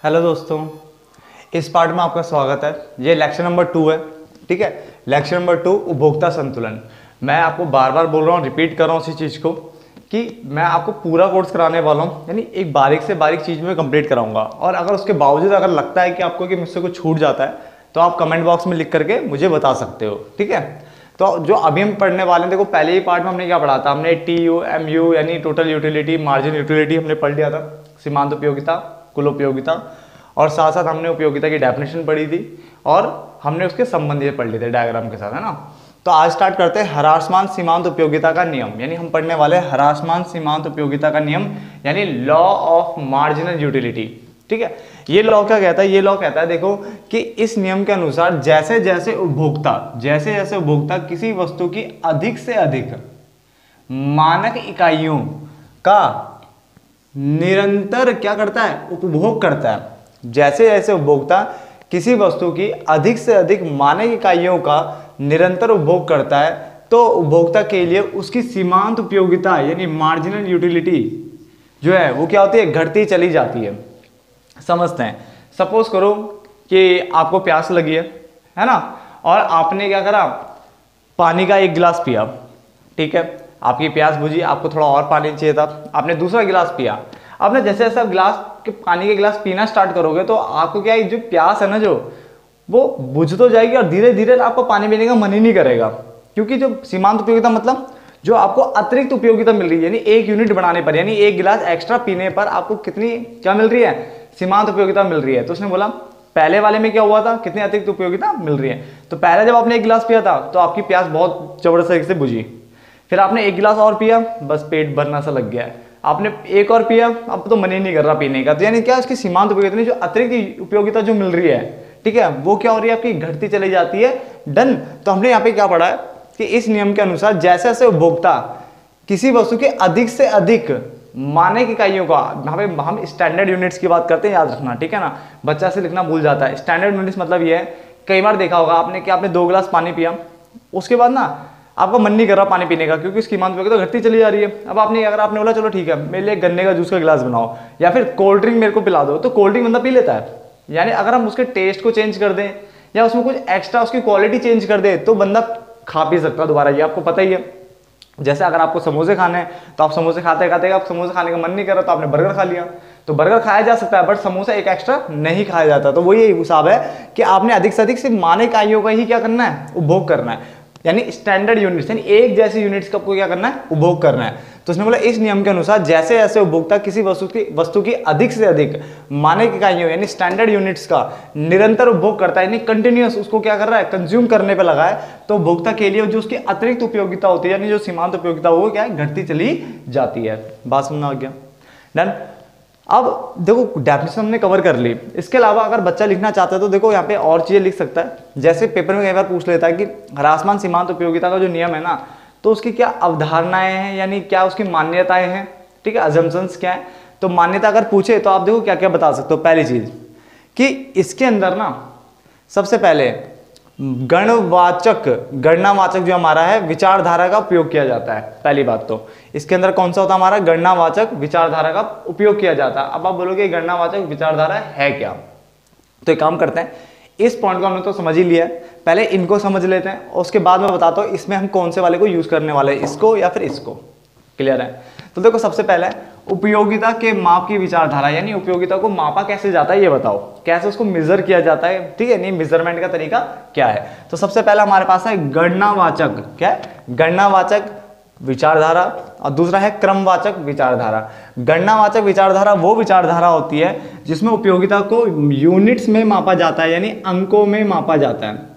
Hello दोस्तों, इस part में आपका स्वागत है। ये लेक्चर नंबर 2 है। ठीक है, लेक्चर नंबर 2 उपभोक्ता संतुलन। मैं आपको बार बार बोल रहा हूँ, रिपीट कर रहा हूँ उसी चीज़ को कि मैं आपको पूरा कोर्स कराने वाला हूँ, यानी एक बारीक से बारीक चीज़ में कंप्लीट कराऊंगा। और अगर उसके बावजूद अगर लगता है कि आपको कि मुझसे कुछ छूट जाता है तो आप कमेंट बॉक्स में लिख करके मुझे बता सकते हो। ठीक है, तो जो अभी हम पढ़ने वाले हैं, देखो पहले ही पार्ट में हमने क्या पढ़ा था, हमने TU MU यानी टोटल यूटिलिटी, मार्जिन यूटिलिटी हमने पढ़ लिया था, सीमांत उपयोगिता, कुल उपयोगिता, और साथ साथ हमने उपयोगिता की डेफिनेशन पढ़ी थी और हमने उसके संबंधी पढ़ लिए थे डायग्राम के साथ, है ना। तो आज स्टार्ट करते हैं ह्रासमान सीमांत उपयोगिता का नियम, यानी हम पढ़ने वाले ह्रासमान सीमांत उपयोगिता का नियम यानी लॉ ऑफ मार्जिनल यूटिलिटी। ठीक है, ये लॉ क्या कहता है? ये लॉ कहता है देखो कि इस नियम के अनुसार जैसे जैसे उपभोक्ता किसी वस्तु की अधिक से अधिक मानक इकाइयों का निरंतर क्या करता है? उपभोग करता है। जैसे जैसे उपभोक्ता किसी वस्तु की अधिक से अधिक मानक इकाइयों का निरंतर उपभोग करता है तो उपभोक्ता के लिए उसकी सीमांत उपयोगिता यानी मार्जिनल यूटिलिटी जो है वो क्या होती है? घटती चली जाती है। समझते हैं, सपोज करो कि आपको प्यास लगी है ना, और आपने क्या करा, पानी का एक गिलास पिया। ठीक है, आपकी प्यास बुझी, आपको थोड़ा और पानी चाहिए था, आपने दूसरा गिलास पिया। आपने जैसे जैसे आप गिलास के पानी के गिलास पीना स्टार्ट करोगे तो आपको क्या है, जो प्यास है ना जो वो बुझ तो जाएगी और धीरे धीरे आपको पानी पीने का मन ही नहीं करेगा, क्योंकि जो सीमांत उपयोगिता मतलब जो आपको अतिरिक्त उपयोगिता मिल रही है, यानी एक यूनिट बढ़ाने पर, यानी एक गिलास एक्स्ट्रा पीने पर आपको कितनी क्या मिल रही है? सीमांत उपयोगिता मिल रही है। तो उसने बोला पहले वाले में क्या हुआ था, कितनी अतिरिक्त उपयोगिता मिल रही है। तो पहले जब आपने एक गिलास पिया था तो आपकी प्यास बहुत जबरदस्त तरीके से बुझी, फिर आपने एक गिलास और पिया, बस पेट भरना सा लग गया है, आपने एक और पिया, अब तो मन ही नहीं कर रहा पीने का। तो यानी क्या, उसकी सीमांत उपयोगिता जो अतिरिक्त उपयोगिता जो मिल रही है, ठीक है, वो क्या हो रही है? आपकी घटती चली जाती है। डन। तो हमने यहाँ पे क्या पढ़ा है कि इस नियम के अनुसार जैसे जैसे उपभोक्ता किसी वस्तु के अधिक से अधिक मानक इकाइयों का, यहाँ पे हम स्टैंडर्ड यूनिट्स की बात करते हैं, याद रखना, ठीक है ना, बच्चा से लिखना भूल जाता है। स्टैंडर्ड यूनिट्स मतलब ये है, कई बार देखा होगा आपने कि आपने 2 गिलास पानी पिया, उसके बाद ना आपका मन नहीं कर रहा पानी पीने का, क्योंकि उसकी सीमांत उपयोगिता घटती चली जा रही है। अब अगर आपने बोला चलो ठीक है मेरे लिए गन्ने का जूस का गिलास बनाओ या फिर कोल्ड ड्रिंक मेरे को पिला दो, तो कोल्ड ड्रिंक बंदा पी लेता है। यानी अगर हम उसके टेस्ट को चेंज कर दें या उसमें कुछ एक्स्ट्रा उसकी क्वालिटी चेंज कर दे तो बंदा खा पी सकता है दोबारा, ये आपको पता ही है। जैसे अगर आपको समोसे खाने हैं तो आप समोसे खाते खाते आप समोसे खाने का मन नहीं कर रहा तो आपने बर्गर खा लिया, तो बर्गर खाया जा सकता है बट समोसा एक एक्स्ट्रा नहीं खाया जाता। तो वही हिसाब है कि आपने अधिक से अधिक सिर्फ मानक इकाइयों का ही क्या करना है? उपभोग करना है, यानी स्टैंडर्ड यूनिट्स, यानी एक जैसी यूनिट्स का आपको क्या करना है? उपभोग करना है। तो उसने बोला इस नियम के अनुसार जैसे जैसे उपभोक्ता किसी वस्तु की अधिक से अधिक मानक इकाइयों यानी स्टैंडर्ड यूनिट्स का निरंतर उपभोग करता है, यानी कंटिन्यूअस उसको क्या कर रहा है? कंज्यूम करने पे लगा है, तो उपभोक्ता के लिए जो उसकी अतिरिक्त उपयोगिता होती है यानी जो सीमांत उपयोगिता वो क्या है? घटती चली जाती है। बात समझ आ गया? डन। अब देखो डेफिनेशन हमने कवर कर ली, इसके अलावा अगर बच्चा लिखना चाहता है तो देखो यहाँ पे और चीजें लिख सकता है। जैसे पेपर में कई बार पूछ लेता है कि ह्रासमान सीमांत उपयोगिता का जो नियम है ना, तो उसकी क्या अवधारणाएं हैं, यानी क्या उसकी मान्यताएं हैं, ठीक है, अजम्पशंस क्या है। तो मान्यता अगर पूछे तो आप देखो क्या क्या बता सकते हो। पहली चीज कि इसके अंदर ना सबसे पहले गणनावाचक जो हमारा है विचारधारा का उपयोग किया जाता है। पहली बात तो इसके अंदर कौन सा होता है? हमारा गणनावाचक विचारधारा का उपयोग किया जाता है। अब आप बोलोगे गणनावाचक विचारधारा है क्या? तो एक काम करते हैं, इस पॉइंट को हमने तो समझ ही लिया है, पहले इनको समझ लेते हैं और उसके बाद मैं बताता हूँ इसमें हम कौन से वाले को यूज करने वाले हैं, इसको या फिर इसको। क्लियर है? तो देखो सबसे पहले उपयोगिता के माप की विचारधारा, यानी उपयोगिता को मापा कैसे जाता है ये बताओ, कैसे उसको मेजर किया जाता है, ठीक है, नहीं मेजरमेंट का तरीका क्या है। तो सबसे पहला हमारे पास है गणनावाचक, क्या है? गणनावाचक विचारधारा, और दूसरा है क्रमवाचक विचारधारा। गणनावाचक विचारधारा वो विचारधारा होती है जिसमें उपयोगिता को यूनिट्स में मापा जाता है, यानी अंकों में मापा जाता है,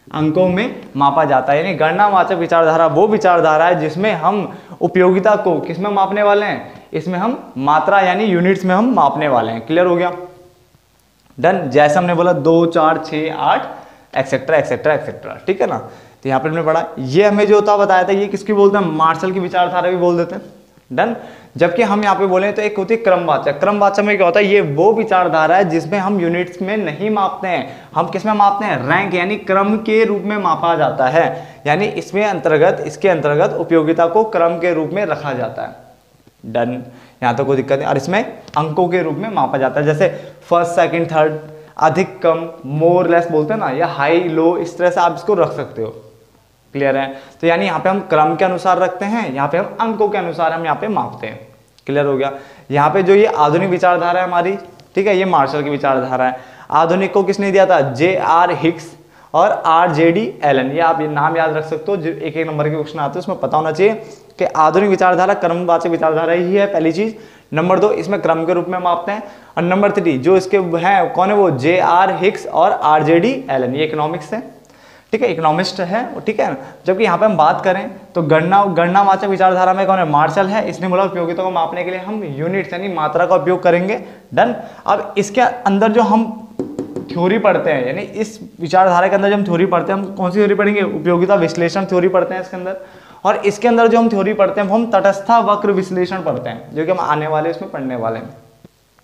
अंकों में मापा जाता है। यानी गणनावाचक विचारधारा वो विचारधारा है जिसमें हम उपयोगिता को किसमें मापने वाले हैं? इसमें हम मात्रा यानी यूनिट्स में हम मापने वाले हैं। क्लियर हो गया? डन। जैसे हमने बोला 2, 4, 6, 8 एक्सेट्रा एक्सेट्रा एक्सेट्रा, ठीक है ना। तो यहाँ पे हमने पढ़ा, ये हमें जो होता बताया था ये किसकी बोलते हैं? मार्शल की विचारधारा भी बोल देते हैं। डन। जबकि हम यहाँ पे बोले तो एक होती है क्रमवाचक। क्रमवाचक में क्या होता है? ये वो विचारधारा है जिसमें हम यूनिट्स में नहीं मापते हैं, हम किस में मापते हैं? रैंक यानी क्रम के रूप में मापा जाता है, यानी इसके अंतर्गत उपयोगिता को क्रम के रूप में रखा जाता है। डन। यहाँ तो कोई दिक्कत नहीं। और इसमें अंकों के रूप में मापा जाता है, जैसे फर्स्ट सेकंड थर्ड, अधिक कम, मोर लेस बोलते हैं ना, या हाई लो, इस तरह से आप इसको रख सकते हो। क्लियर है? तो यानी यहाँ पे हम क्रम के अनुसार रखते हैं, यहाँ पे हम अंकों के अनुसार हम यहाँ पे मापते हैं। क्लियर हो गया? यहाँ पे जो ये आधुनिक विचारधारा है हमारी, ठीक है, ये मार्शल की विचारधारा है। आधुनिक को किसने दिया था? J.R. हिक्स और R.J.D. एलन। ये आप ये नाम याद रख सकते हो, जो एक एक नंबर के क्वेश्चन आते हैं उसमें पता होना चाहिए कि आधुनिक विचारधारा क्रमवाचक विचारधारा ही है, पहली चीज। नंबर 2, इसमें क्रम के रूप में मापते हैं। और नंबर 3, जो इसके हैं कौन है वो? J.R. हिक्स और R.J.D. एलन, ये इकोनॉमिक्स है, ठीक है, इकोनॉमिस्ट है, ठीक है। जबकि यहाँ पे हम बात करें तो गणनावाचक विचारधारा में कौन है? मार्शल है। इसने बोला उपयोगिता को मापने के लिए हम यूनिट्स यानी मात्रा का उपयोग करेंगे। डन। अब इसके अंदर जो हम थ्योरी पढ़ते हैं, यानी इस विचारधारा के अंदर जो हम थ्योरी पढ़ते हैं, हम कौन सी थ्योरी पढ़ेंगे? उपयोगिता विश्लेषण थ्योरी पढ़ते हैं इसके अंदर। और इसके अंदर जो हम थ्योरी पढ़ते हैं वो हम तटस्थ वक्र विश्लेषण पढ़ते हैं, जो कि हम आने वाले इसमें पढ़ने वाले हैं।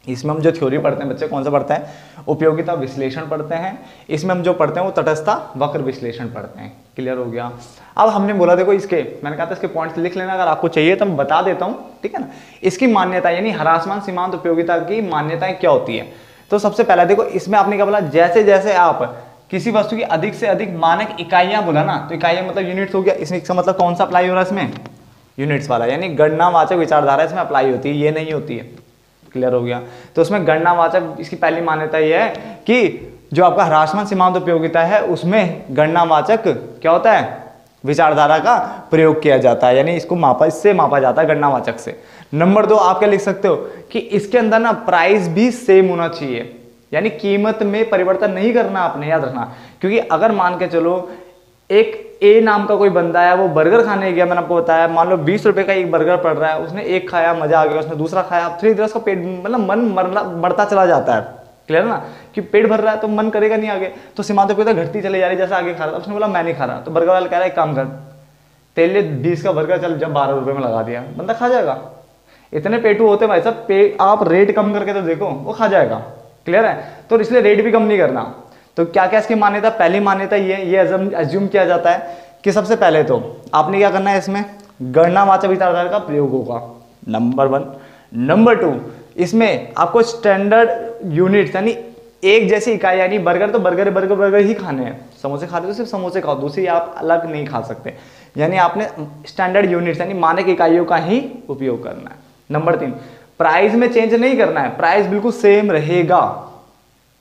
इसमें हम जो थ्योरी पढ़ते हैं बच्चे, कौन सा पढ़ते हैं? उपयोगिता विश्लेषण पढ़ते हैं। इसमें हम जो पढ़ते हैं वो तटस्थ वक्र विश्लेषण पढ़ते हैं। क्लियर हो गया? अब हमने बोला देखो इसके, मैंने कहा था इसके पॉइंट्स लिख लेना, अगर आपको चाहिए तो मैं बता देता हूँ, ठीक है ना। इसकी मान्यता यानी ह्रासमान सीमांत उपयोगिता की मान्यताएं क्या होती है? तो सबसे पहला देखो, इसमें आपने क्या बोला? जैसे जैसे आप किसी वस्तु की अधिक से अधिक मानक इकाइयां बोला ना, तो इकाइयां मतलब यूनिट्स हो गया। इसमें इसका मतलब कौन सा अप्लाई हो रहा है इसमें? यूनिट्स वाला, यानी गणनावाचक विचारधारा इसमें अप्लाई होती है, ये नहीं होती है। क्लियर हो गया? तो उसमें गणनावाचक, इसकी पहली मान्यता यह है कि जो आपका ह्रासमान सीमांत उपयोगिता है उसमें गणनावाचक क्या होता है? विचारधारा का प्रयोग किया जाता है, यानी इसको इससे मापा जाता है गणनावाचक से। नंबर 2, आप क्या लिख सकते हो कि इसके अंदर ना प्राइस भी सेम होना चाहिए, यानी कीमत में परिवर्तन नहीं करना, आपने याद रखना। क्योंकि अगर मान के चलो एक ए नाम का कोई बंदा है, वो बर्गर खाने गया, मैंने आपको बताया, मान लो 20 रुपए का एक बर्गर पड़ रहा है, उसने एक खाया, मजा आ गया, उसने दूसरा खाया, फिर इधर उसका पेट मतलब मन बढ़ता चला जाता है। क्लियर ना? कि पेट भर रहा है तो मन करेगा नहीं आगे, तो सीमांत उपयोगिता घटती चली जा रही, जैसे आगे खा रहा था, उसने बोला मैं नहीं खा रहा, तो बर्गर वाला कह रहा है एक काम कर, तेरे लिए 20 का बर्गर चल जब 12 रुपए में लगा दिया, बंदा खा जाएगा। इतने पेटू होते भाई साहब, आप रेट कम करके तो देखो, वो खा जाएगा। क्लियर है? तो इसलिए रेट भी कम नहीं करना। तो क्या क्या इसकी मान्यता? पहली मान्यता ये अज्यूम किया जाता है कि सबसे पहले तो आपने क्या करना है, इसमें गणनावाचक विचारधारा का प्रयोग होगा, नंबर 1। नंबर 2, इसमें आपको स्टैंडर्ड यूनिट्स यानी एक जैसी इकाई, यानी बर्गर तो बर्गर ही खाने हैं, समोसे खा रहे हो तो सिर्फ समोसे खाओ, दूसरी आप अलग नहीं खा सकते, यानी आपने स्टैंडर्ड यूनिट्स यानी मानक इकाइयों का ही उपयोग करना है। नंबर 3, प्राइस में चेंज नहीं करना है, प्राइस बिल्कुल सेम रहेगा।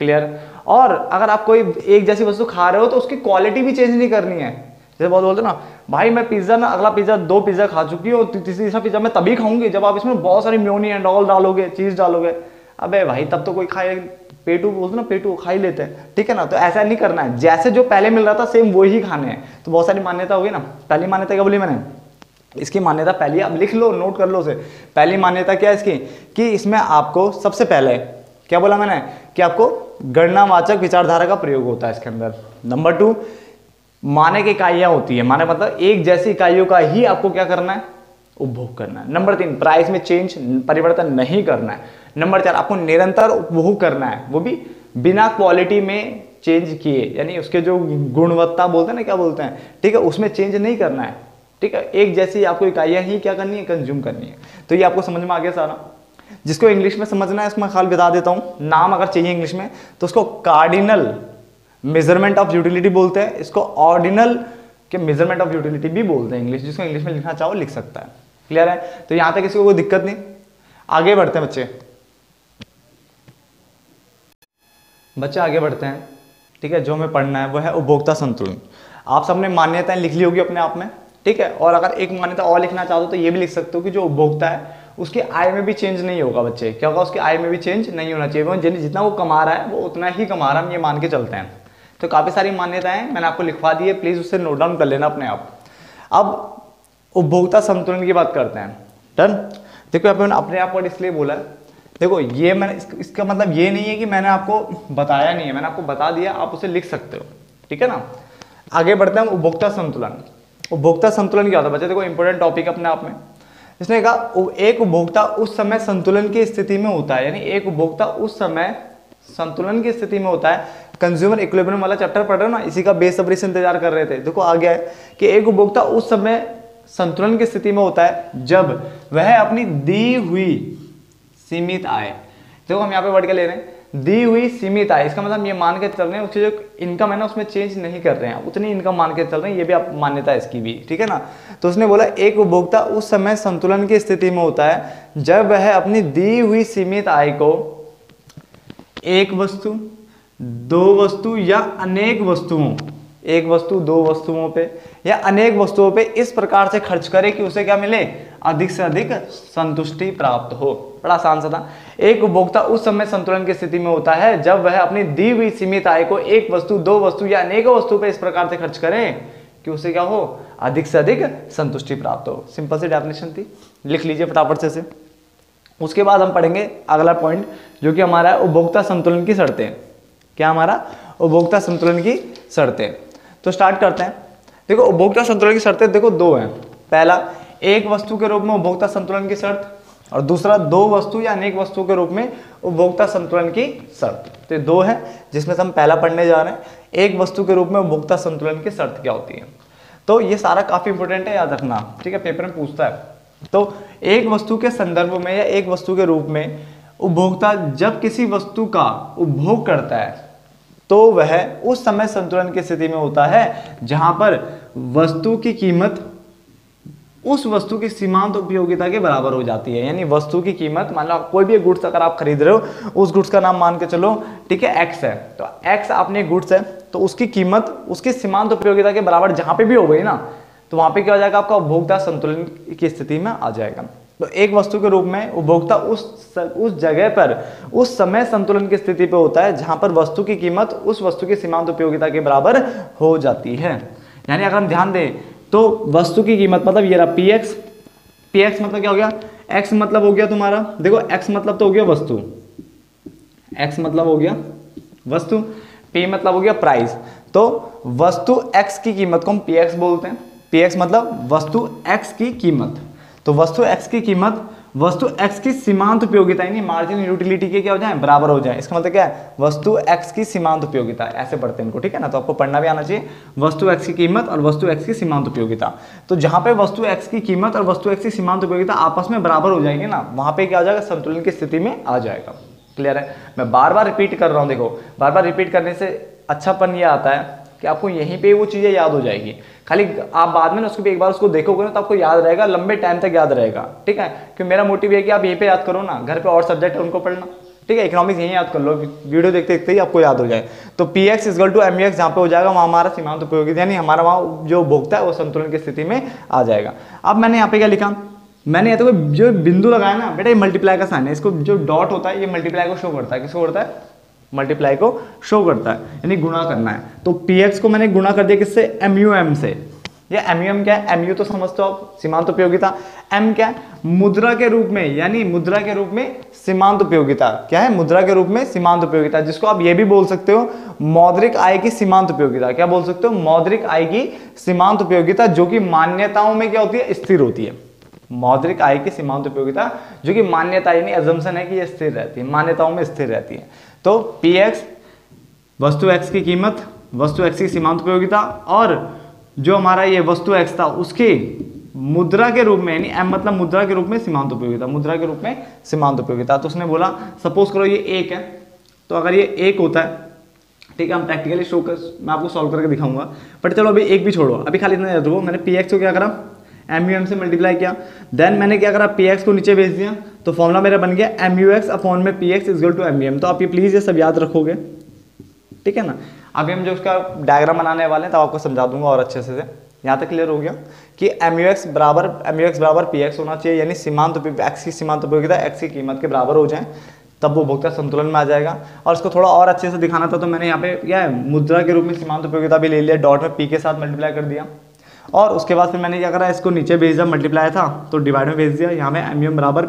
क्लियर? और अगर आप कोई एक जैसी वस्तु खा रहे हो तो उसकी क्वालिटी भी चेंज नहीं करनी है। जैसे बहुत बोलते ना, भाई मैं पिज्जा ना, अगला पिज्जा 2 पिज्जा खा चुकी हूँ, तीसरा पिज्जा मैं तभी खाऊंगी जब आप इसमें बहुत सारी मेयोनी एंड ऑल डालोगे, चीज डालोगे। अबे भाई तब तो कोई खाए, पेटू बोलते ना, पेटू खा ही लेते हैं, ठीक है ना। तो ऐसा नहीं करना है, जैसे जो पहले मिल रहा था सेम वो ही खाने हैं। तो बहुत सारी मान्यता होगी ना। पहली मान्यता क्या बोली मैंने? इसकी मान्यता पहली आप लिख लो, नोट कर लो उसे। पहली मान्यता क्या है इसकी? कि इसमें आपको सबसे पहले क्या बोला मैंने? कि आपको गणनावाचक विचारधारा का प्रयोग होता है इसके अंदर। नंबर 2, मानक इकाइयां होती है, मानक मतलब एक जैसी इकाइयों का ही आपको क्या करना है? उपभोग करना है। नंबर 3, प्राइस में चेंज परिवर्तन नहीं करना है। नंबर 4, आपको निरंतर उपभोग करना है, वो भी बिना क्वालिटी में चेंज किए, यानी उसके जो गुणवत्ता बोलते हैं ना, क्या बोलते हैं, ठीक है, उसमें चेंज नहीं करना है। ठीक है, एक जैसी आपको इकाइयां ही क्या करनी है? कंज्यूम करनी है। तो ये आपको समझ में आ गया सारा। जिसको इंग्लिश में समझना है उसको मैं खाली बता देता हूं, नाम अगर चाहिए इंग्लिश में तो उसको कार्डिनल मेजरमेंट ऑफ यूटिलिटी बोलते हैं, इसको ऑर्डिनल के मेजरमेंट ऑफ यूटिलिटी भी बोलते हैं इंग्लिश। जिसको इंग्लिश में लिखना चाहो लिख सकता है। क्लियर है? तो यहां तक किसी को कोई दिक्कत नहीं। आगे बढ़ते हैं बच्चे आगे बढ़ते हैं। ठीक है, जो हमें पढ़ना है वो है उपभोक्ता संतुलन। आप सबने मान्यताएं लिख ली होगी अपने आप में, ठीक है। और अगर एक मान्यता और लिखना चाहते हो तो ये भी लिख सकते हो कि जो उपभोक्ता है उसकी आय में भी चेंज नहीं होगा। बच्चे क्या होगा? उसकी आय में भी चेंज नहीं होना चाहिए, वो जितना वो कमा रहा है वो उतना ही कमा रहा है, हम ये मान के चलते हैं। तो काफी सारी मान्यताएं मैंने आपको लिखवा दी है, प्लीज उससे नोट डाउन कर लेना अपने आप। अब उपभोक्ता संतुलन की बात करते हैं। डन। देखो अपने आप को इसलिए बोला है, देखो ये मैंने इसका मतलब ये नहीं है कि मैंने आपको बताया नहीं है, मैंने आपको बता दिया, आप उसे लिख सकते हो। ठीक है ना। आगे बढ़ते हैं। उपभोक्ता संतुलन। उपभोक्ता संतुलन क्या होता है बच्चे? देखो इंपॉर्टेंट टॉपिक अपने आप में। इसने कहा एक उपभोक्ता उस समय संतुलन की स्थिति में होता है, यानी एक उपभोक्ता उस समय संतुलन की स्थिति में होता है। कंज्यूमर इक्विलिब्रियम वाला चैप्टर पढ़ रहे हो ना, इसी का बेसब्री से इंतजार कर रहे थे। देखो आ गया है कि एक उपभोक्ता उस समय संतुलन की स्थिति में होता है जब वह अपनी दी हुई सीमित आय। देखो हम यहाँ पे वर्ड क्या ले रहे हैं, दी हुई सीमित आय, इसका मतलब ये मान के चल रहे हैं उसकी जो इनकम है ना उसमें चेंज नहीं कर रहे हैं, उतनी इनकम मान के चल रहे हैं, ये भी आप मान्यता है इसकी भी, ठीक है ना। तो उसने बोला एक उपभोक्ता उस समय संतुलन की स्थिति में होता है जब वह अपनी दी हुई सीमित आय को एक वस्तु, दो वस्तु या अनेक वस्तुओं, एक वस्तु दो वस्तुओं पे या अनेक वस्तुओं पे इस प्रकार से खर्च करे कि उसे क्या मिले, अधिक से अधिक संतुष्टि प्राप्त हो। बड़ा आसान सा था। एक उपभोक्ता उस समय संतुलन की स्थिति में होता है जब वह अपनी दी हुई सीमित आय को एक वस्तु, दो वस्तु या अनेकों वस्तु पे इस प्रकार से खर्च करे कि उसे क्या हो, अधिक से अधिक संतुष्टि प्राप्त हो। सिंपल सी डेफिनेशन थी, लिख लीजिए फटाफट से। उसके बाद हम पढ़ेंगे अगला पॉइंट जो कि हमारा है उपभोक्ता संतुलन की शर्तें। क्या हमारा, उपभोक्ता संतुलन की शर्तें। तो स्टार्ट करते हैं। देखो उपभोक्ता संतुलन की शर्तें देखो दो हैं। पहला, एक वस्तु के रूप में उपभोक्ता संतुलन की शर्त, और दूसरा दो वस्तु या अनेक वस्तुओं के रूप में उपभोक्ता संतुलन की शर्त। तो ये दो है जिसमें से हम पहला पढ़ने जा रहे हैं, एक वस्तु के रूप में उपभोक्ता संतुलन की शर्त क्या होती है। तो ये सारा काफी इंपॉर्टेंट है, याद रखना, ठीक है, पेपर में पूछता है। तो एक वस्तु के संदर्भ में या एक वस्तु के रूप में उपभोक्ता जब किसी वस्तु का उपभोग करता है तो वह उस समय संतुलन की स्थिति में होता है जहां पर वस्तु की कीमत उस वस्तु की सीमांत उपयोगिता के बराबर हो जाती है। यानी वस्तु की कीमत, मान लो कोई भी गुड्स अगर आप खरीद रहे हो, उस गुड्स का नाम मान के चलो, ठीक है, एक्स है, तो एक्स आपने गुड्स है तो उसकी कीमत उसकी सीमांत उपयोगिता के बराबर जहां पे भी हो गई ना, तो वहां पे क्या हो जाएगा, आपका उपभोक्ता संतुलन की स्थिति में आ जाएगा। तो एक वस्तु के रूप में उपभोक्ता उस जगह पर उस समय संतुलन की स्थिति पे होता है जहां पर वस्तु की कीमत उस वस्तु की सीमांत उपयोगिता के बराबर हो जाती है। यानी अगर हम ध्यान दें तो वस्तु की कीमत मतलब ये रहा पी एक्स, पी एक्स मतलब क्या हो गया, एक्स मतलब हो गया तुम्हारा, देखो एक्स मतलब तो हो गया वस्तु, एक्स मतलब हो गया वस्तु, पी मतलब हो गया प्राइस। तो वस्तु एक्स की कीमत को हम पी एक्स बोलते हैं, पी एक्स मतलब वस्तु एक्स की कीमत। तो वस्तु एक्स की कीमत वस्तु एक्स की सीमांत उपयोगिता यानी मार्जिन यूटिलिटी के क्या हो जाए, बराबर हो जाए। इसका मतलब क्या है, वस्तु एक्स की सीमांत उपयोगिता, ऐसे पढ़ते हैं इनको, ठीक है ना। तो आपको पढ़ना भी आना चाहिए, वस्तु एक्स की कीमत और वस्तु एक्स की सीमांत उपयोगिता। तो जहां पे वस्तु एक्स की कीमत और वस्तु एक्स की सीमांत उपयोगिता आपस में बराबर हो जाएंगे ना, वहां पे क्या हो जाएगा, संतुलन की स्थिति में आ जाएगा। क्लियर है, मैं बार बार रिपीट कर रहा हूं, देखो बार बार रिपीट करने से अच्छापन यह आता है कि आपको यहीं पे वो चीजें याद हो जाएगी। खाली आप बाद में ना उसको भी एक बार उसको देखोगे ना तो आपको याद रहेगा, लंबे टाइम तक याद रहेगा, ठीक है। क्योंकि मेरा मोटिव है कि आप यहीं पे याद करो ना, घर पे और सब्जेक्ट है उनको पढ़ना, ठीक है। इकोनॉमिक्स यहीं याद कर लो, वीडियो देखते देखते ही आपको याद हो जाए। तो P X equal to M U X जहाँ पे हो जाएगा वहाँ हमारा सीमांत उपयोगिता यानी हमारा वहाँ जो उपभोक्ता है वो संतुलन की स्थिति में आ जाएगा। अब मैंने यहाँ पे क्या लिखा, मैंने यहाँ तो जो बिंदु लगाया ना बेटा, ये मल्टीप्लाई का साइन है, इसको जो डॉट होता है ये मल्टीप्लाई को शो करता है, किसको करता है, मल्टीप्लाई को शो करता है, यानी गुणा करना है। तो px को मैंने गुणा कर दिया किससे, MUM से। ये MUM क्या है, MU तो समझते हो आप, सीमांत उपयोगिता। M क्या है, मुद्रा के रूप में, यानी मुद्रा के रूप में सीमांत उपयोगिता। क्या है, मुद्रा के रूप में सीमांत उपयोगिता, जिसको आप ये भी बोल सकते हो मौद्रिक आय की सीमांत उपयोगिता। क्या बोल सकते हो, मौद्रिक आय की सीमांत उपयोगिता, जो कि मान्यताओं में क्या होती है, स्थिर होती है। मौद्रिक आय की सीमांत उपयोगिता जो कि मान्यता यानी अजम्पशन है कि ये स्थिर रहती है, मान्यताओं में स्थिर रहती है। तो px वस्तु x की कीमत, वस्तु x की सीमांत उपयोगिता, और जो हमारा ये वस्तु x था उसके मुद्रा के रूप में, यानी m मतलब मुद्रा के रूप में सीमांत उपयोगिता, मुद्रा के रूप में सीमांत उपयोगिता। तो उसने बोला सपोज करो ये 1 है, तो अगर ये 1 होता है, ठीक है, हम प्रैक्टिकली शो कर, मैं आपको सॉल्व करके दिखाऊंगा, बट चलो अभी 1 भी छोड़ो, अभी खाली इतना याद रखो, मैंने px को क्या करा, MUM से मल्टीप्लाई किया, देन मैंने क्या करा, px को नीचे भेज दिया, तो फॉर्मूला मेरा बन गया MUX अपॉन में px इक्वल टू MUM। तो आप ये प्लीज ये सब याद रखोगे, ठीक है ना। अभी हम जो उसका डायग्राम बनाने वाले हैं तब आपको समझा दूंगा और अच्छे से। यहाँ तक क्लियर हो गया कि MUX बराबर px होना चाहिए, यानी सीमांत x की सीमांत उपयोगिता x की कीमत के बराबर हो जाए, तब वो उपभोक्ता संतुलन में आ जाएगा। और इसको थोड़ा और अच्छे से दिखाना था तो मैंने यहाँ पे क्या है, मुद्रा के रूप में सीमांत उपयोगिता भी ले लिया, डॉट में p के साथ मल्टीप्लाई कर दिया, और उसके बाद फिर मैंने क्या करा, इसको नीचे भेज दिया, मल्टीप्लाई था तो डिवाइड में भेज दिया, यहाँ में MUM बराबर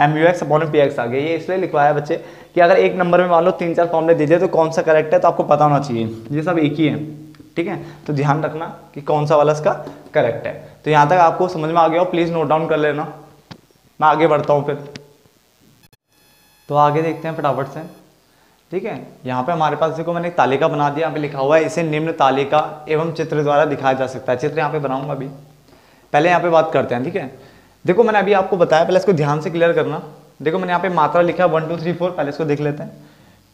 MUX अपॉन px आ गया। ये इसलिए लिखवाया बच्चे कि अगर एक नंबर में मान लो 3-4 फॉर्मूले दीजिए तो कौन सा करेक्ट है तो आपको पता होना चाहिए, ये सब एक ही है, ठीक है। तो ध्यान रखना कि कौन सा वाला इसका करेक्ट है। तो यहाँ तक आपको समझ में आ गया हो, प्लीज़ नोट डाउन कर लेना। मैं आगे बढ़ता हूँ फिर, तो आगे देखते हैं फटाफट से, ठीक है। यहाँ पे हमारे पास देखो मैंने एक तालिका बना दिया, यहाँ पे लिखा हुआ है इसे निम्न तालिका एवं चित्र द्वारा दिखाया जा सकता है। चित्र यहाँ पे बनाऊंगा अभी, पहले यहाँ पे बात करते हैं, ठीक है। देखो मैंने अभी आपको बताया, पहले इसको ध्यान से क्लियर करना, देखो मैंने यहाँ पे मात्रा लिखा है 1 2 3 4, पहले इसको देख लेते हैं।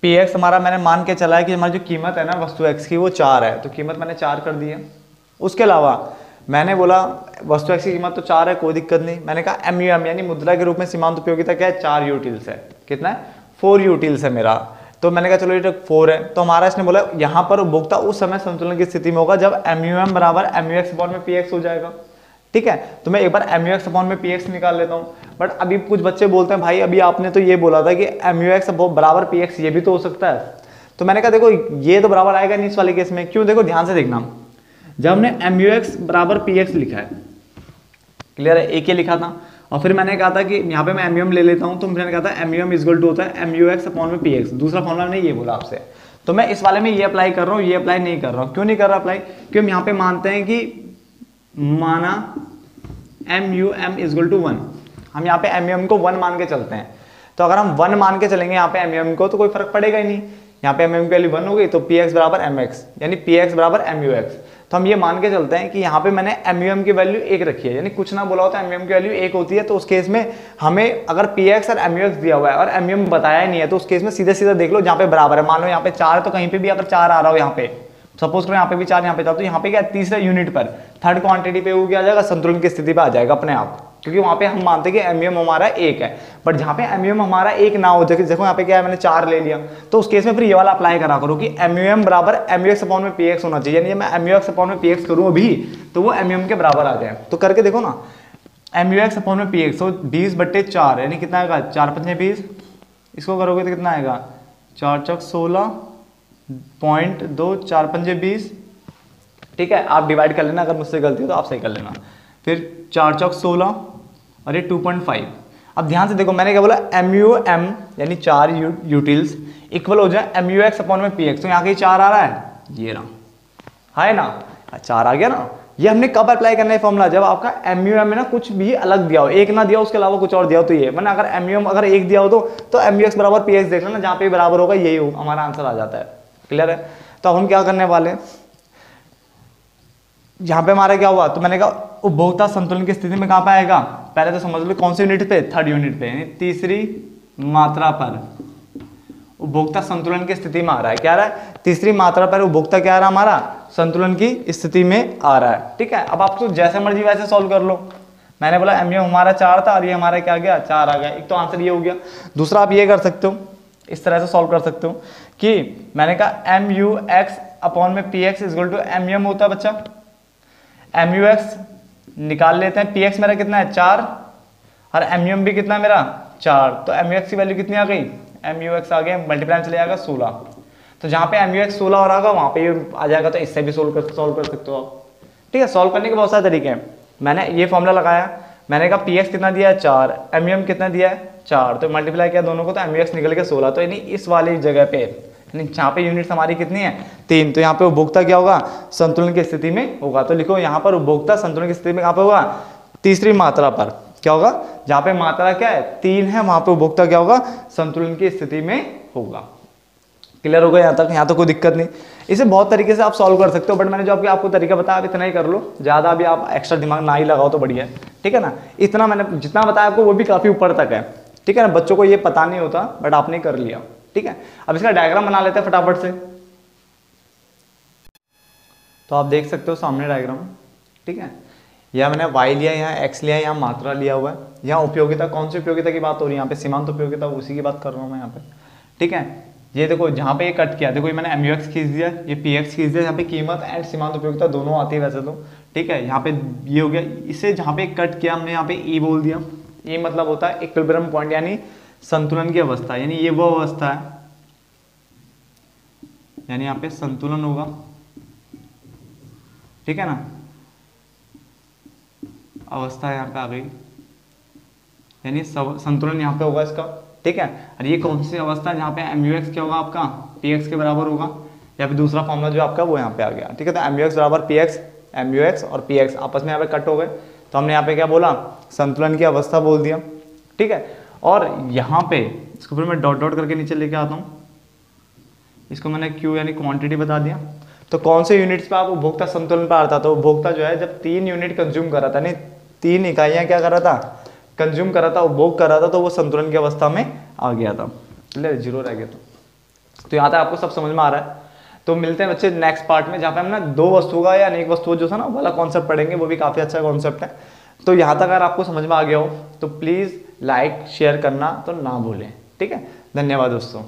पी एक्स हमारा मैंने मान के चला है कि हमारी जो कीमत है ना वस्तु एक्स की वो 4 है, तो कीमत मैंने 4 कर दी है। उसके अलावा मैंने बोला वस्तु एक्स की कीमत तो 4 है, कोई दिक्कत नहीं। मैंने कहा MUM यानी मुद्रा के रूप में सीमांत उपयोगिता क्या है, 4 यूटिल्स है। कितना है, 4 यूटिल्स है मेरा। तो मैंने कहा चलो ये 4 है, तो हमारा इसने बोला यहाँ पर उपभोक्ता उस समय संतुलन की स्थिति में होगा जब MUM बराबर MUX/PX हो जाएगा। ठीक है, तो मैं एक बार MUX/PX निकाल लेता हूँ। बट अभी कुछ बच्चे बोलते हैं भाई अभी आपने तो ये बोला था कि MUX बराबर PX, ये भी तो हो सकता है। तो मैंने कहा देखो ये तो बराबर आएगा नहीं इस वाले केस में। क्यों, देखो ध्यान से देखना, जब हमने MUX बराबर PX लिखा है, क्लियर है, एक ही लिखा था, और फिर मैंने कहा था कि यहाँ पे मैं MUM ले लेता हूँ, तो मैंने कहा था MUM इक्वल टू होता है MUX/PX। दूसरा फॉर्मूला मैंने ये बोला आपसे, तो मैं इस वाले में ये अप्लाई कर रहा हूँ, ये अप्लाई नहीं कर रहा हूँ। क्यों नहीं कर रहा अप्लाई, क्योंकि हम यहाँ पे मानते हैं कि माना MUM इक्वल टू 1, हम यहाँ पे MUM को 1 मान के चलते हैं। तो अगर हम 1 मान के चलेंगे यहाँ पे MUM को, तो कोई फर्क पड़ेगा ही नहीं। यहाँ पे MUM की वैल्यू 1 हो गई, तो PX बराबर MX यानी PX बराबर MUX। तो हम ये मान के चलते हैं कि यहाँ पे मैंने MUM की वैल्यू 1 रखी है, यानी कुछ ना बोला होता है MUM की वैल्यू 1 होती है। तो उस केस में हमें अगर PX और MUX दिया हुआ है और MUM बताया नहीं है, तो उस केस में सीधे सीधे देख लो जहाँ पे बराबर है। मान लो यहाँ पे 4 है, तो कहीं पे भी अगर 4 आ रहा हो, यहाँ पे सपोज करो यहाँ पे भी 4, यहाँ पे 4, तो यहाँ पे क्या तीसरे यूनिट पर थर्ड क्वांटिटी पे वो क्या आ जाएगा, संतुलन की स्थिति पे आ जाएगा अपने आप, क्योंकि वहां पे हम मानते हैं कि MUM हमारा 1 है। बट जहाँ पे MUM हमारा 1 ना हो, देखो यहाँ पे क्या है, मैंने 4 ले लिया, तो उस केस में फिर ये वाला अप्लाई करा करो कि MUM बराबर MUX/PX होना चाहिए, यानी मैं MUX/PX करूँ अभी तो वो MUM के बराबर आ जाए। तो करके देखो ना, MUX/PX तो 20/4 यानी कितना आएगा, 4 5 20, इसको करोगे तो कितना आएगा, 4 चौक 16 0.2, 4 5 20। ठीक है, आप डिवाइड कर लेना, अगर मुझसे गलती हो तो आप सही कर लेना। फिर 4 चौक 16 और ये 2.5। अब ध्यान से देखो मैंने क्या बोला, MUM यानी 4 यूटिल्स इक्वल हो जाए MUX/PX। तो यहाँ कहीं 4 आ रहा है, ये रहा है ना, 4 आ गया ना। ये हमने कब अप्लाई करना है फॉर्मूला, जब आपका MUM में ना कुछ भी अलग दिया हो, 1 ना दिया हो उसके अलावा कुछ और दिया हो, तो ये वरना अगर MUM अगर 1 दिया हो तो MUX बराबर PX देख लेना, जहाँ पे बराबर होगा यही होगा, हमारा आंसर आ जाता है। क्लियर है, तो हम क्या करने वाले हैं, यहाँ पे हमारा क्या हुआ, तो मैंने कहा उपभोक्ता संतुलन की स्थिति में कहाँ पे आएगा, पहले तो समझ लो कौन से यूनिट पे, थर्ड यूनिट पे, यानी तीसरी मात्रा पर उपभोक्ता संतुलन की स्थिति में आ रहा है। क्या आ रहा है, तीसरी मात्रा पर उपभोक्ता क्या आ रहा है, हमारा संतुलन की स्थिति में आ रहा है। ठीक है, अब आप तो जैसे मर्जी वैसे सॉल्व कर लो। मैंने बोला MUM हमारा 4 था और ये हमारा क्या आ गया, 4 आ गया। एक तो आंसर ये हो गया। दूसरा आप ये कर सकते हो, इस तरह से सॉल्व कर सकते हो कि मैंने कहा MUX/PX इक्वल टू MUM होता है बच्चा, MUX निकाल लेते हैं, PX मेरा कितना है 4 और MUM भी कितना है मेरा 4, तो MUX की वैल्यू कितनी आ गई, MUX आ गया, मल्टीप्लाई चले जाएगा 16। तो जहाँ पे MUX 16 हो रहा होगा वहाँ पे ये आ जाएगा, तो इससे भी सॉल्व कर सकते हो आप। ठीक है, सॉल्व करने के बहुत सारे तरीके हैं। मैंने ये फॉर्मूला लगाया, मैंने कहा PX कितना दिया है 4, MUM कितना दिया है 4, तो मल्टीप्लाई किया दोनों को, तो MUX निकल के 16। तो यानी इस वाली जगह पे जहाँ पे यूनिट्स हमारी कितनी है 3, तो यहाँ पे उपभोक्ता क्या होगा, संतुलन की स्थिति में होगा। तो लिखो यहाँ पर उपभोक्ता संतुलन की स्थिति में कहाँ पे होगा, तीसरी मात्रा पर क्या होगा, जहाँ पे मात्रा क्या है 3 है, वहां पे उपभोक्ता क्या होगा, संतुलन की स्थिति में होगा। क्लियर होगा यहाँ तक, यहाँ तो कोई दिक्कत नहीं। इसे बहुत तरीके से आप सॉल्व कर सकते हो, बट मैंने जो आपको तरीका बताया आप इतना ही कर लो, ज्यादा भी आप एक्स्ट्रा दिमाग ना ही लगाओ तो बढ़िया है। ठीक है ना, इतना मैंने जितना बताया आपको वो भी काफी ऊपर तक है। ठीक है ना, बच्चों को ये पता नहीं होता बट आपने कर लिया। ठीक है, अब इसका डायग्राम बना लेते हैं फटाफट से। तो आप देख सकते हो सामने डायग्राम। ठीक है, यहाँ मैंने y लिया, यहाँ x लिया, यहाँ मात्रा लिया हुआ है। यहाँ उपयोगिता, कौन सी उपयोगिता की बात हो रही है, यहाँ पे सीमांत उपयोगिता, उसी की बात कर रहा हूँ मैं यहाँ पे। ठीक है, ये देखो जहाँ पे ये कट किया, देखो ये मैंने MUX खींच दिया, ये PX खींच दिया, यहाँ पे कीमत एंड सीमांत उपयोगिता दोनों आती है वैसे तो। ठीक है, यहाँ पे ये हो गया, इसे जहाँ पे कट किया हमने यहाँ पे E बोल दिया। ये मतलब होता है इक्विलिब्रियम पॉइंट, यानी संतुलन की अवस्था, यानी ये वो अवस्था है, यानी यहाँ पे संतुलन होगा। ठीक है ना, अवस्था यहाँ पे आ गई, यानी संतुलन यहाँ पे होगा इसका। ठीक है, और ये कौन सी अवस्था है जहाँ पे MUX क्या होगा आपका, PX के बराबर होगा, या फिर दूसरा फॉर्मूला जो आपका वो यहाँ पे आ गया। ठीक है, तो MUX बराबर PX, MUX और PX आपस में यहाँ पे कट हो गए, तो हमने यहाँ पे क्या बोला, संतुलन की अवस्था बोल दिया। ठीक है, और यहाँ पे इसको फिर मैं डॉट डॉट करके नीचे लेके आता हूँ, इसको मैंने Q यानी क्वांटिटी बता दिया। तो कौन से यूनिट्स पे आप उपभोक्ता संतुलन पर आता था, तो उपभोक्ता जो है जब 3 यूनिट कंज्यूम कर रहा था, नहीं 3 इकाइयाँ क्या कर रहा था, कंज्यूम कर रहा था, उपभोग कर रहा था, तो वो संतुलन की अवस्था में आ गया था। क्लियर, जीरो रह गया तो यहाँ तक आपको सब समझ में आ रहा है। तो मिलते हैं बच्चे नेक्स्ट पार्ट में, जहाँ पे हम ना दो वस्तुओं का या अनेक वस्तुओं जो था ना वाला कॉन्सेप्ट पढ़ेंगे, वो भी काफ़ी अच्छा कॉन्सेप्ट है। तो यहाँ तक अगर आपको समझ में आ गया हो तो प्लीज़ लाइक शेयर करना तो ना भूलें। ठीक है, धन्यवाद दोस्तों।